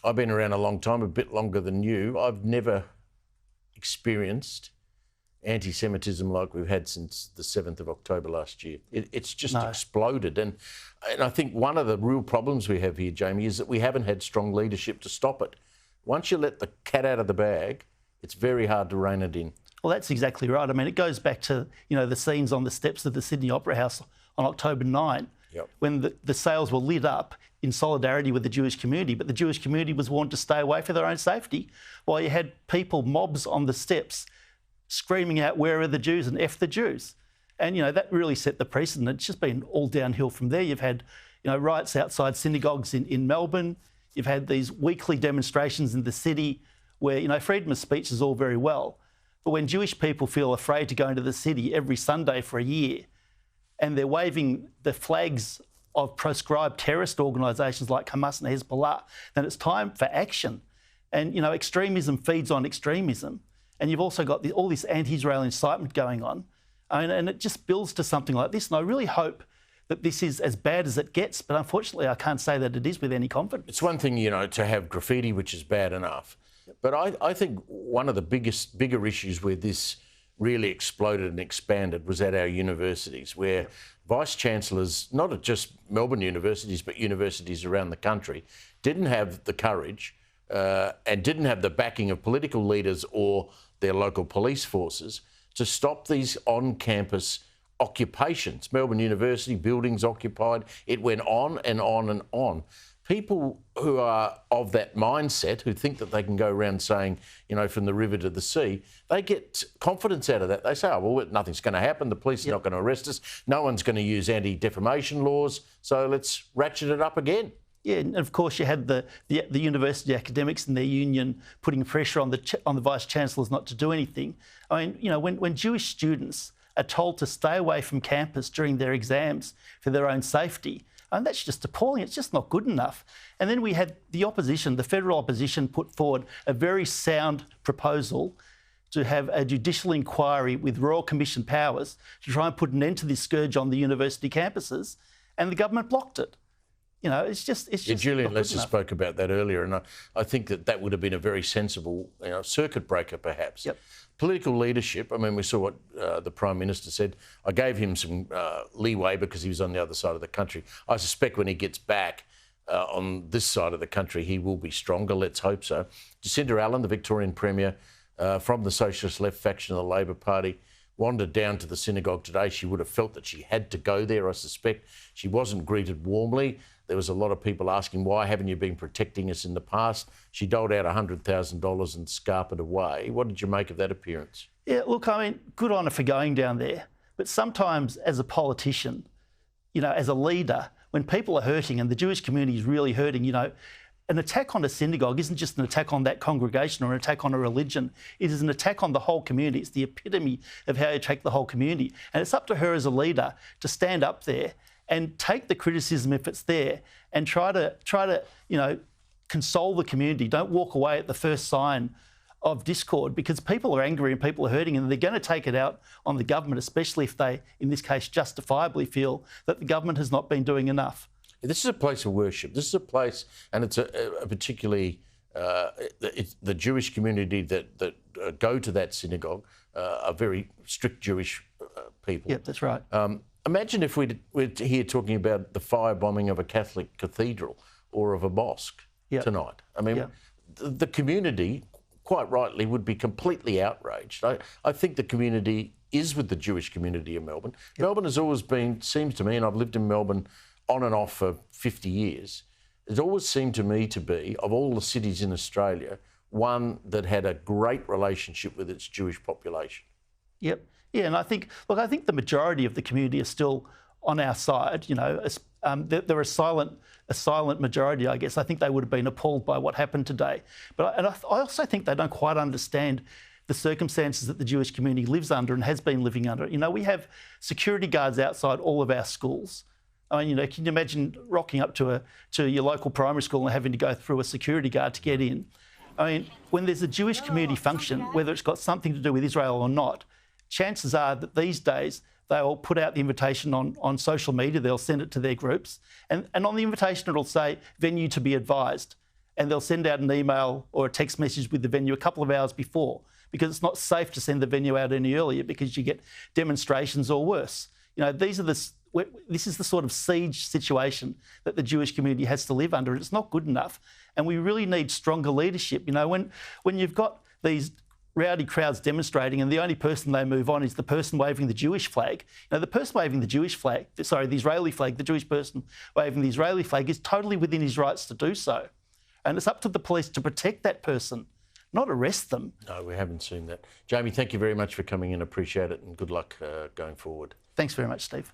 I've been around a long time, a bit longer than you. I've never experienced anti-Semitism like we've had since the 7th of October last year. It's just exploded. And I think one of the real problems we have here, Jamie, is that we haven't had strong leadership to stop it. Once you let the cat out of the bag, it's very hard to rein it in. Well, that's exactly right. I mean, it goes back to, the scenes on the steps of the Sydney Opera House on October 9, when the sails were lit up in solidarity with the Jewish community, but the Jewish community was warned to stay away for their own safety, while you had mobs on the steps screaming out, "Where are the Jews?" and "F the Jews." And, that really set the precedent. It's just been all downhill from there. You've had, riots outside synagogues in Melbourne. You've had these weekly demonstrations in the city where, freedom of speech is all very well. But when Jewish people feel afraid to go into the city every Sunday for a year and they're waving the flags of proscribed terrorist organisations like Hamas and Hezbollah, then it's time for action. And, extremism feeds on extremism. And you've also got all this anti-Israel incitement going on. And it just builds to something like this. And I really hope that this is as bad as it gets. But unfortunately, I can't say that it is with any confidence. It's one thing, to have graffiti, which is bad enough. But I think one of the bigger issues where this really exploded and expanded was at our universities, where vice-chancellors, not at just Melbourne universities, but universities around the country, didn't have the courage and didn't have the backing of political leaders or their local police forces to stop these on-campus occupations. Melbourne University, buildings occupied. It went on and on and on. People who are of that mindset, who think that they can go around saying, from the river to the sea, they get confidence out of that. They say, oh, well, nothing's going to happen. The police are not going to arrest us. No one's going to use anti-defamation laws. So let's ratchet it up again. Yeah, and of course you had the university academics and their union putting pressure on the vice-chancellors not to do anything. I mean, when Jewish students are told to stay away from campus during their exams for their own safety, and that's just appalling. It's just not good enough. And then we had the opposition, the federal opposition, put forward a very sound proposal to have a judicial inquiry with Royal Commission powers to try and put an end to this scourge on the university campuses, and the government blocked it. It's just Julian Lesser spoke about that earlier, and I think that would have been a very sensible circuit breaker, perhaps. Yep. Political leadership, I mean, we saw what the Prime Minister said. I gave him some leeway because he was on the other side of the country. I suspect when he gets back on this side of the country, he will be stronger. Let's hope so. Jacinda Allen, the Victorian Premier from the Socialist Left faction of the Labor Party, wandered down to the synagogue today. She would have felt that she had to go there, I suspect. She wasn't greeted warmly. There was a lot of people asking, why haven't you been protecting us in the past? She doled out $100,000 and scarpered away. What did you make of that appearance? Yeah, look, I mean, good on her for going down there. But sometimes as a politician, as a leader, when people are hurting and the Jewish community is really hurting, an attack on a synagogue isn't just an attack on that congregation or an attack on a religion. It is an attack on the whole community. It's the epitome of how you attack the whole community. And it's up to her as a leader to stand up there and take the criticism if it's there and try to console the community. Don't walk away at the first sign of discord, because people are angry and people are hurting, and they're going to take it out on the government, especially if they, in this case, justifiably feel that the government has not been doing enough. This is a place of worship. This is a place, and it's a particularly the Jewish community that go to that synagogue are very strict Jewish people. Yep, that's right. Imagine if we're here talking about the firebombing of a Catholic cathedral or of a mosque tonight. I mean, the community, quite rightly, would be completely outraged. I think the community is with the Jewish community in Melbourne. Melbourne has always been, seems to me, and I've lived in Melbourne on and off for 50 years, it's always seemed to me to be, of all the cities in Australia, one that had a great relationship with its Jewish population. Yep. Yeah, and I think the majority of the community are still on our side. They're a silent majority, I guess. I think they would have been appalled by what happened today. I also think they don't quite understand the circumstances that the Jewish community lives under and has been living under. We have security guards outside all of our schools. I mean, can you imagine rocking up to your local primary school and having to go through a security guard to get in? I mean, when there's a Jewish community function, whether it's got something to do with Israel or not, chances are that these days they'll put out the invitation on social media, they'll send it to their groups, and on the invitation it'll say, venue to be advised. and they'll send out an email or a text message with the venue a couple of hours before, because it's not safe to send the venue out any earlier because you get demonstrations or worse. You know, this is the sort of siege situation that the Jewish community has to live under, and it's not good enough. And we really need stronger leadership. You know, when you've got these rowdy crowds demonstrating and the only person they move on is the person waving the Jewish flag. You know, the person waving the Jewish flag, sorry, the Israeli flag, the Jewish person waving the Israeli flag is totally within his rights to do so. And it's up to the police to protect that person, not arrest them. No, we haven't seen that. Jamie, thank you very much for coming in. Appreciate it, and good luck going forward. Thanks very much, Steve.